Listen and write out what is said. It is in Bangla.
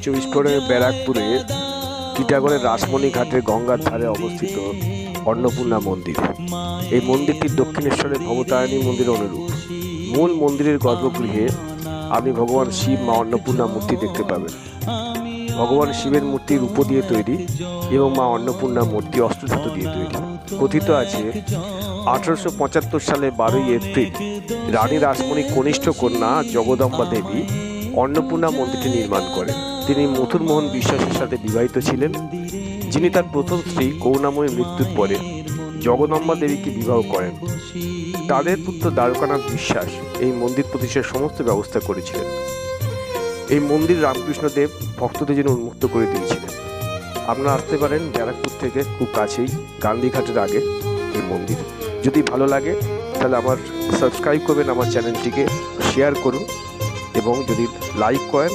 পরগনার ব্যারাকপুরে টিটাগড়ের রাসমণি ঘাটের গঙ্গার ধারে অবস্থিত অন্নপূর্ণা মন্দির। এই মন্দিরটি দক্ষিণেশ্বরের ভবতারিণী মন্দিরের অনুরূপ। মূল মন্দিরের গর্ভগৃহে আপনি ভগবান শিব, মা অন্নপূর্ণা মূর্তি দেখতে পাবেন। ভগবান শিবের মূর্তি রূপো দিয়ে তৈরি এবং মা অন্নপূর্ণা মূর্তি অষ্টধাতু দিয়ে তৈরি। কথিত আছে 1875 সালে 12ই এপ্রিল রানী রাসমণি কনিষ্ঠ কন্যা জগদম্বা দেবী অন্নপূর্ণা মন্দিরটি নির্মাণ করেন। তিনি মথুরমোহন বিশ্বাসের সাথে বিবাহিত ছিলেন, যিনি তার প্রথম স্ত্রী করুণাময়ীর মৃত্যুর পরে জগদম্বা দেবীকে বিবাহ করেন। তাদের পুত্র দ্বারকানাথ বিশ্বাস এই মন্দির প্রতিষ্ঠার সমস্ত ব্যবস্থা করেছিলেন। এই মন্দির রামকৃষ্ণদেব ভক্তদের জন্য উন্মুক্ত করে দিয়েছিলেন। আপনারা আসতে পারেন ব্যারাকপুর থেকে, খুব কাছেই, গান্ধীঘাটের আগে এই মন্দির। যদি ভালো লাগে তাহলে সাবস্ক্রাইব করবেন আমার চ্যানেলটিকে, শেয়ার করুন এবং যদি লাইক করেন